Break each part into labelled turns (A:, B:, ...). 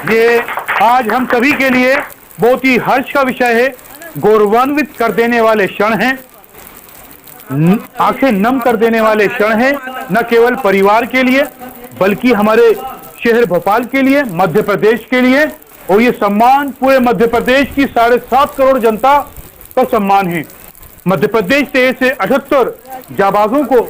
A: ये आज हम सभी के लिए बहुत ही हर्ष का विषय है, गौरवान्वित कर देने वाले क्षण हैं, आंखें नम कर देने वाले क्षण हैं, न केवल परिवार के लिए बल्कि हमारे शहर भोपाल के लिए, मध्य प्रदेश के लिए, और ये सम्मान पूरे मध्य प्रदेश की 7.5 करोड़ जनता का सम्मान है। मध्य प्रदेश से ऐसे 78 जाबाजों को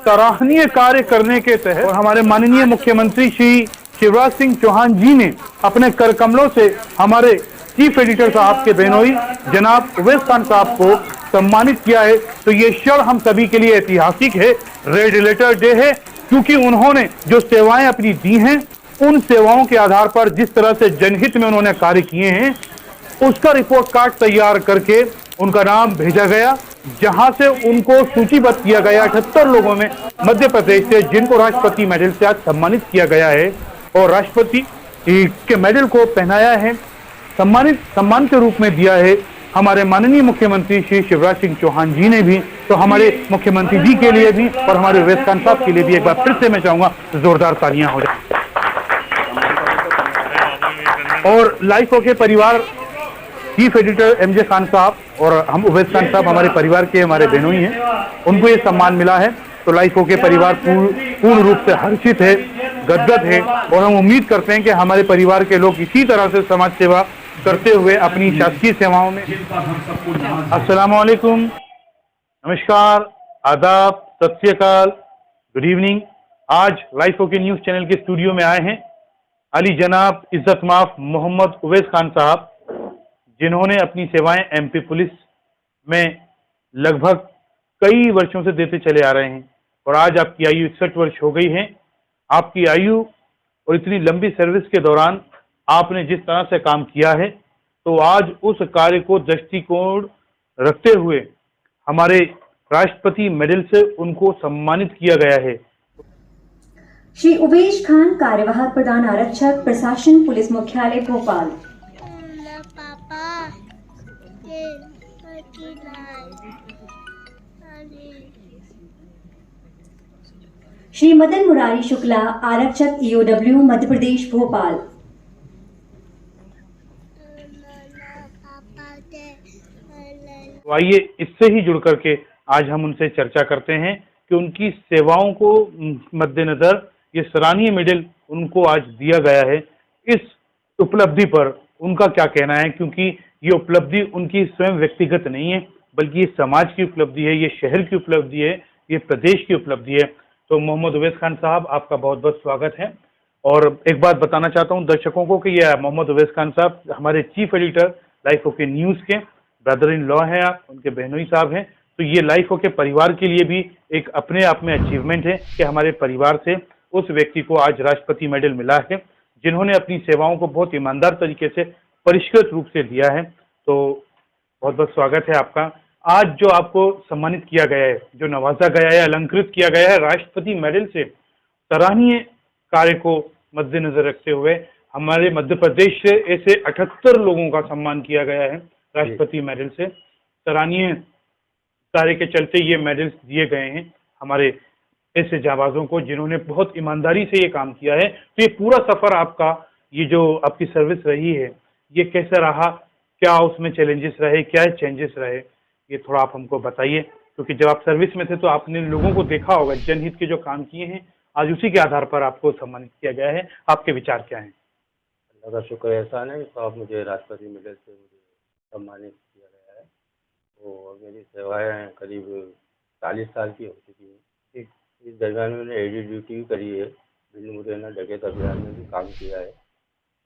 A: सराहनीय कार्य करने के तहत और हमारे माननीय मुख्यमंत्री श्री शिवराज सिंह चौहान जी ने अपने कर कमलों से हमारे चीफ एडिटर साहब के बहनोई जनाब उवैस खान साहब को सम्मानित किया है। तो ये क्षण हम सभी के लिए ऐतिहासिक है, रेड लेटर डे है, क्योंकि उन्होंने जो सेवाएं अपनी दी हैं, उन सेवाओं के आधार पर जिस तरह से जनहित में उन्होंने कार्य किए हैं, उसका रिपोर्ट कार्ड तैयार करके उनका नाम भेजा गया, जहां से उनको सूचीबद्ध किया गया 78 लोगों में मध्य प्रदेश से, जिनको राष्ट्रपति मेडल से आज सम्मानित किया गया है और राष्ट्रपति के मेडल को पहनाया है, सम्मान के रूप में दिया है हमारे माननीय मुख्यमंत्री श्री शिवराज सिंह चौहान जी ने भी। तो हमारे मुख्यमंत्री जी के लिए भी और हमारे उवैस खान साहब के लिए भी एक बार फिर से मैं चाहूंगा जोरदार तालियां हो जाए। और लाइफ ओके परिवार चीफ एडिटर एमजे खान साहब और हम उवैस खान साहब हमारे परिवार के हमारे बहनोई हैं, उनको ये सम्मान मिला है। तो लाइफ ओके परिवार पूर्ण रूप से हर्षित है, गदगद है, और हम उम्मीद करते हैं कि हमारे परिवार के लोग इसी तरह से समाज सेवा करते हुए अपनी शासकीय सेवाओं में। अस्सलाम वालेकुम, नमस्कार, आदाब, सत श्री अकाल, गुड इवनिंग। आज लाइफ ओके न्यूज चैनल के स्टूडियो में आए हैं अली जनाब इज्जत माफ मोहम्मद उवैस खान साहब, जिन्होंने अपनी सेवाएं एमपी पुलिस में लगभग कई वर्षों से देते चले आ रहे हैं, और आज आपकी आयु 61 वर्ष हो गई है। आपकी आयु और इतनी लंबी सर्विस के दौरान आपने जिस तरह से काम किया है, तो आज उस कार्य को दृष्टिकोण रखते हुए हमारे राष्ट्रपति मेडल से उनको सम्मानित किया गया है।
B: श्री उवैस खान, कार्यवाहक प्रधान आरक्षक, प्रशासन, पुलिस मुख्यालय भोपाल। श्री मदन मुरारी शुक्ला, आरक्षक, ईओडब्ल्यू, मध्य प्रदेश भोपाल।
A: तो आइए इससे ही जुड़ करके आज हम उनसे चर्चा करते हैं कि उनकी सेवाओं को मद्देनजर ये सराहनीय मेडल उनको आज दिया गया है। इस उपलब्धि पर उनका क्या कहना है, क्योंकि ये उपलब्धि उनकी स्वयं व्यक्तिगत नहीं है, बल्कि ये समाज की उपलब्धि है, ये शहर की उपलब्धि है, ये प्रदेश की उपलब्धि है। तो मोहम्मद उवैस खान साहब, आपका बहुत बहुत स्वागत है। और एक बात बताना चाहता हूँ दर्शकों को कि ये मोहम्मद उवैस खान साहब हमारे chief editor life okay news के ब्रदर इन लॉ हैं, आप उनके बहनोई साहब हैं। तो ये लाइफ ओके परिवार के लिए भी एक अपने आप में अचीवमेंट है कि हमारे परिवार से उस व्यक्ति को आज राष्ट्रपति मेडल मिला है, जिन्होंने अपनी सेवाओं को बहुत ईमानदार तरीके से परिष्कृत रूप से दिया है। तो बहुत बहुत स्वागत है आपका। आज जो आपको सम्मानित किया गया है, जो नवाजा गया है, अलंकृत किया गया है राष्ट्रपति मेडल से, सराहनीय कार्य को मद्देनजर रखते हुए हमारे मध्य प्रदेश से ऐसे 78 लोगों का सम्मान किया गया है राष्ट्रपति मेडल से। सराहनीय कार्य के चलते ये मेडल्स दिए गए हैं हमारे ऐसे जाबाजों को, जिन्होंने बहुत ईमानदारी से ये काम किया है। तो ये पूरा सफर आपका, ये जो आपकी सर्विस रही है, ये कैसा रहा, क्या उसमें चैलेंजेस रहे, क्या चेंजेस रहे, ये थोड़ा आप हमको बताइए। क्योंकि जब आप सर्विस में थे तो आपने लोगों को देखा होगा, जनहित के जो काम किए हैं, आज उसी के आधार पर आपको सम्मानित किया गया है। आपके विचार क्या हैं?
C: अल्लाह का शुक्र एहसान है तो आप मुझे राष्ट्रपति मेडल से मुझे सम्मानित किया गया है। तो मेरी सेवाएं करीब 40 साल की हो चुकी हैं। इस दरमियान मैंने एडी ड्यूटी भी करी है, भिंड मुरैना डकैत अभियान में भी काम किया है,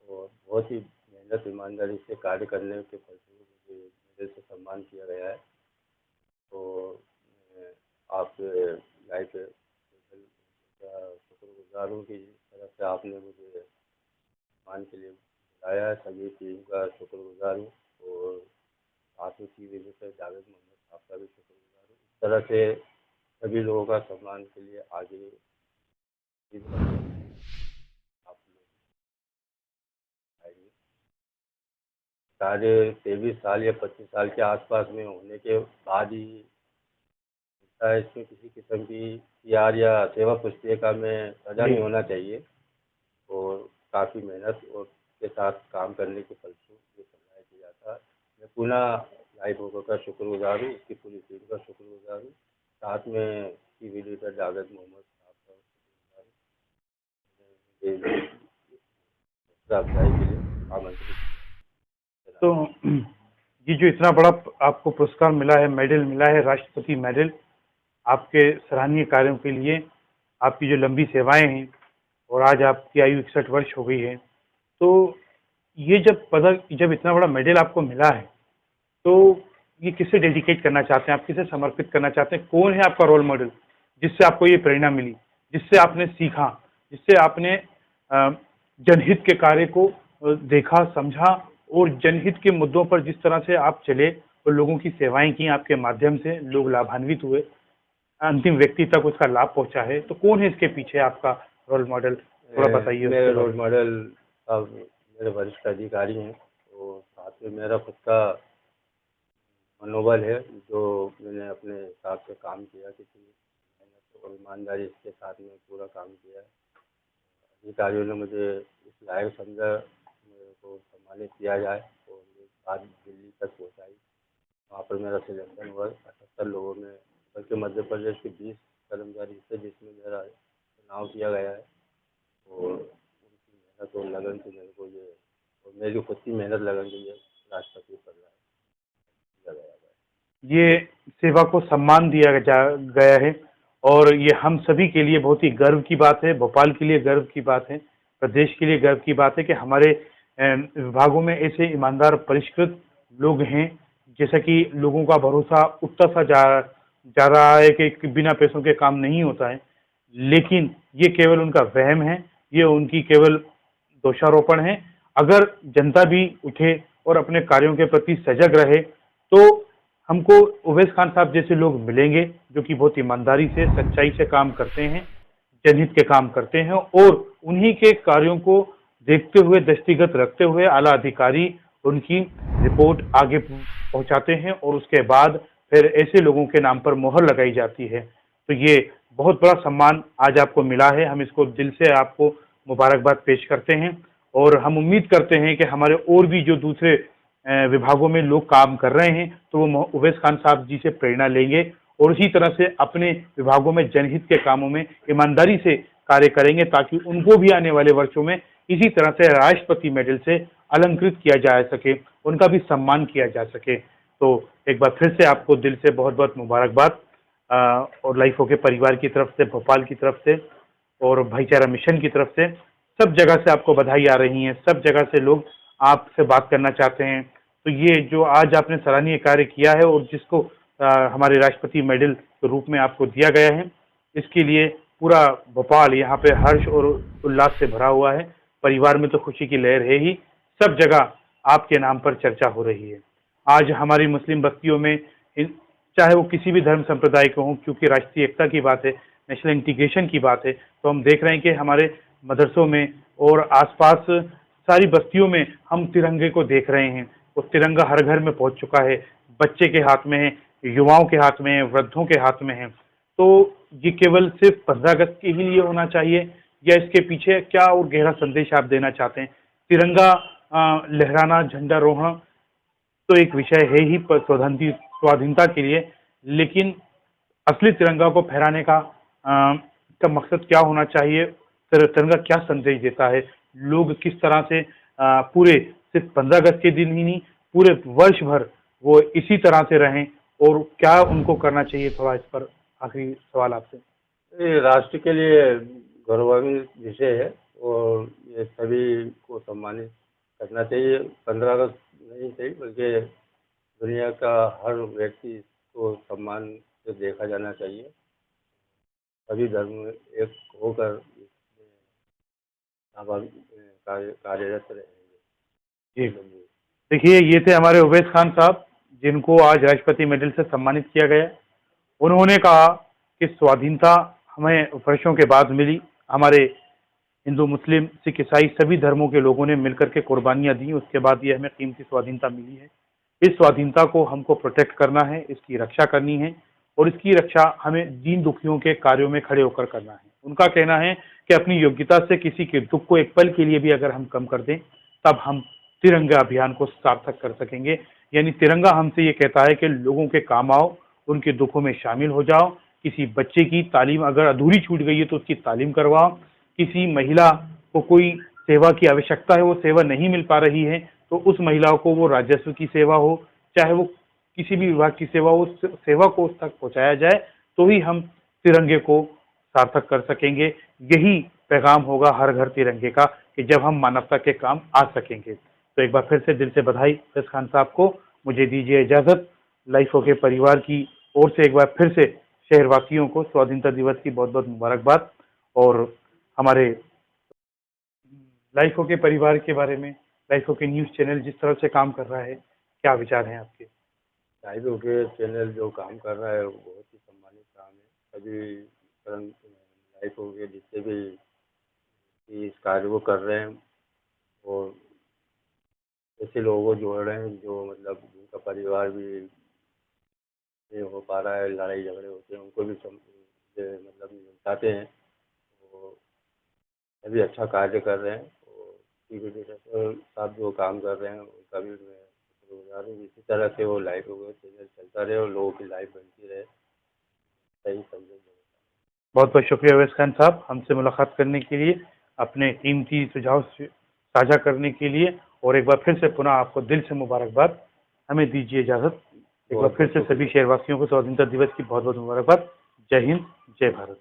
C: और बहुत ही मेहनत ईमानदारी से कार्य करने के फलस्वरूप मुझे मेडल से सम्मान किया गया है। तो मैं आपके लाइफ का शुक्रगुजार हूँ कि जिस तरह से आपने मुझे सम्मान के लिए बुलाया है, सभी टीम का शुक्रगुजार हूँ, और साथ ही चीफ एडिटर जावेद मोहम्मद साहब का भी शुक्रगुजार हूँ। इस तरह से सभी लोगों का सम्मान के लिए आगे आप लोग आइए। साढ़े 23 साल या 25 साल के आसपास में होने के बाद ही इसमें किसी किस्म की PR या सेवा पुस्तिका में सजा नहीं होना चाहिए और काफ़ी मेहनत और के साथ काम करने के फलस्वरूप ये सजाया किया था। मैं पुनः लाइव होकर का शुक्रगुजार हूँ, उसकी पूरी टीम का शुक्रगुजार हूँ, साथ में टीवी एडिटर जावेद मोहम्मद साहब का शुक्रगुजार हूँ, हौसला अफजाई के लिए आमंत्रित।
A: तो ये जो इतना बड़ा आपको पुरस्कार मिला है, मेडल मिला है, राष्ट्रपति मेडल, आपके सराहनीय कार्यों के लिए, आपकी जो लंबी सेवाएं हैं और आज आपकी आयु 61 वर्ष हो गई है, तो ये जब इतना बड़ा मेडल आपको मिला है, तो ये किसे डेडिकेट करना चाहते हैं, आप किसे समर्पित करना चाहते हैं? कौन है आपका रोल मॉडल जिससे आपको ये प्रेरणा मिली, जिससे आपने सीखा, जिससे आपने जनहित के कार्य को देखा, समझा और जनहित के मुद्दों पर जिस तरह से आप चले और लोगों की सेवाएं की, आपके माध्यम से लोग लाभान्वित हुए, अंतिम व्यक्ति तक उसका लाभ पहुंचा है, तो कौन है इसके पीछे आपका रोल मॉडल? थोड़ा बताइए।
C: मेरे रोल मॉडल अब मेरे वरिष्ठ अधिकारी हैं और साथ में मेरा खुद का मनोबल है, जो मैंने अपने हिसाब से काम किया, किसी मेहनत और ईमानदारी के साथ में पूरा काम किया है। अधिकारियों ने मुझे इस लायक समझा मेरे को सम्मानित किया जाए और ये बात दिल्ली तक पहुंचाई। वहाँ पर मेरा सिलेक्शन हुआ 78 लोगों में, बल्कि मध्य प्रदेश के 20 कर्मचारी से जिसमें मेरा चुनाव किया गया है और उनकी मेहनत और लगन से मेरे को ये और मेरी खुद की मेहनत लगन से ये राष्ट्रपति पद दिया गया है।
A: ये सेवा को सम्मान दिया गया है और ये हम सभी के लिए बहुत ही गर्व की बात है, भोपाल के लिए गर्व की बात है, प्रदेश के लिए गर्व की बात है कि हमारे विभागों में ऐसे ईमानदार परिष्कृत लोग हैं, जैसा कि लोगों का भरोसा उठता सा जा रहा है कि बिना पैसों के काम नहीं होता है, लेकिन ये केवल उनका वहम है, ये उनकी केवल दोषारोपण है। अगर जनता भी उठे और अपने कार्यों के प्रति सजग रहे तो हमको उवैस खान साहब जैसे लोग मिलेंगे जो कि बहुत ईमानदारी से, सच्चाई से काम करते हैं, जनहित के काम करते हैं और उन्हीं के कार्यों को देखते हुए, दृष्टिगत रखते हुए आला अधिकारी उनकी रिपोर्ट आगे पहुंचाते हैं और उसके बाद फिर ऐसे लोगों के नाम पर मोहर लगाई जाती है। तो ये बहुत बड़ा सम्मान आज आपको मिला है, हम इसको दिल से आपको मुबारकबाद पेश करते हैं और हम उम्मीद करते हैं कि हमारे और भी जो दूसरे विभागों में लोग काम कर रहे हैं तो वो उवैस खान साहब जी से प्रेरणा लेंगे और उसी तरह से अपने विभागों में जनहित के कामों में ईमानदारी से कार्य करेंगे ताकि उनको भी आने वाले वर्षों में इसी तरह से राष्ट्रपति मेडल से अलंकृत किया जा सके, उनका भी सम्मान किया जा सके। तो एक बार फिर से आपको दिल से बहुत बहुत मुबारकबाद और लाइफो के परिवार की तरफ से, भोपाल की तरफ से और भाईचारा मिशन की तरफ से सब जगह से आपको बधाई आ रही है, सब जगह से लोग आपसे बात करना चाहते हैं। तो ये जो आज आपने सराहनीय कार्य किया है और जिसको हमारे राष्ट्रपति मेडल के रूप में आपको दिया गया है, इसके लिए पूरा भोपाल यहाँ पे हर्ष और उल्लास से भरा हुआ है। परिवार में तो खुशी की लहर है ही, सब जगह आपके नाम पर चर्चा हो रही है। आज हमारी मुस्लिम बस्तियों में चाहे वो किसी भी धर्म संप्रदाय के हों, क्योंकि राष्ट्रीय एकता की बात है, नेशनल इंटीग्रेशन की बात है, तो हम देख रहे हैं कि हमारे मदरसों में और आसपास सारी बस्तियों में हम तिरंगे को देख रहे हैं। वो तिरंगा हर घर में पहुंच चुका है, बच्चे के हाथ में है, युवाओं के हाथ में है, वृद्धों के हाथ में है। तो ये केवल सिर्फ 15 अगस्त के ही लिए होना चाहिए या इसके पीछे क्या और गहरा संदेश आप देना चाहते हैं? तिरंगा लहराना, झंडारोहण तो एक विषय है ही स्वाधीनता के लिए, लेकिन असली तिरंगा को फहराने का मकसद क्या होना चाहिए? तिरंगा क्या संदेश देता है? लोग किस तरह से पूरे सिर्फ 15 अगस्त के दिन ही नहीं, पूरे वर्ष भर वो इसी तरह से रहें और क्या उनको करना चाहिए? थोड़ा इस पर आखिरी सवाल आपसे।
C: ये राष्ट्र के लिए गौरवान्वित विषय है और ये सभी को सम्मानित करना चाहिए। 15 अगस्त नहीं चाहिए बल्कि दुनिया का हर व्यक्ति को सम्मान से देखा जाना चाहिए। सभी धर्म एक होकर कार्यरत रहेंगे।
A: देखिए, ये थे हमारे उवैस खान साहब जिनको आज राष्ट्रपति मेडल से सम्मानित किया गया। उन्होंने कहा कि स्वाधीनता हमें वर्षों के बाद मिली, हमारे हिंदू, मुस्लिम, सिख, ईसाई सभी धर्मों के लोगों ने मिलकर के कुर्बानियां दी, उसके बाद ये हमें कीमती स्वाधीनता मिली है। इस स्वाधीनता को हमको प्रोटेक्ट करना है, इसकी रक्षा करनी है और इसकी रक्षा हमें दीन दुखियों के कार्यों में खड़े होकर करना है। उनका कहना है कि अपनी योग्यता से किसी के दुख को एक पल के लिए भी अगर हम कम कर दें, तब हम तिरंगा अभियान को सार्थक कर सकेंगे। यानी तिरंगा हमसे ये कहता है कि लोगों के काम आओ, उनके दुखों में शामिल हो जाओ। किसी बच्चे की तालीम अगर अधूरी छूट गई है तो उसकी तालीम करवाओ। किसी महिला को कोई सेवा की आवश्यकता है, वो सेवा नहीं मिल पा रही है, तो उस महिला को वो राजस्व की सेवा हो, चाहे वो किसी भी विभाग की सेवा हो, उस सेवा को उस तक पहुंचाया जाए, तो ही हम तिरंगे को सार्थक कर सकेंगे। यही पैगाम होगा हर घर तिरंगे का, कि जब हम मानवता के काम आ सकेंगे। तो एक बार फिर से दिल से बधाई फैज खान साहब को। मुझे दीजिए इजाजत। लाइफ ओके परिवार की ओर से एक बार फिर से शहरवासियों को स्वाधीनता दिवस की बहुत बहुत मुबारकबाद। और हमारे लाइफ ओके परिवार के बारे में लाइफ ओके न्यूज़ चैनल जिस तरह से काम कर रहा है, क्या विचार हैं आपके?
C: लाइव ओके चैनल जो काम कर रहा है वो बहुत ही सम्मानित काम है। सभी लाइव ओके जितने भी इस कार्य को कर रहे हैं और ऐसे लोगों को जोड़ रहे हैं जो मतलब जिनका परिवार भी नहीं हो पा रहा है, लड़ाई झगड़े होते हैं, उनको भी मतलब निपटाते हैं। तो सभी अच्छा कार्य कर रहे हैं और टीवी डिरेक्टर साहब जो काम कर रहे हैं उनका भी मैं शुक्रगुजार हूँ। इसी तरह से वो लाइव ओके चैनल चलता रहे और लोगों की लाइफ बनती रहे। सही संदेश।
A: बहुत बहुत शुक्रिया फैज खान साहब, हमसे मुलाकात करने के लिए, अपने कीमती सुझाव साझा करने के लिए। और एक बार फिर से पुनः आपको दिल से मुबारकबाद। हमें दीजिए इजाजत। एक बार फिर से सभी शहरवासियों को स्वाधीनता दिवस की बहुत बहुत मुबारकबाद। जय हिंद, जय भारत।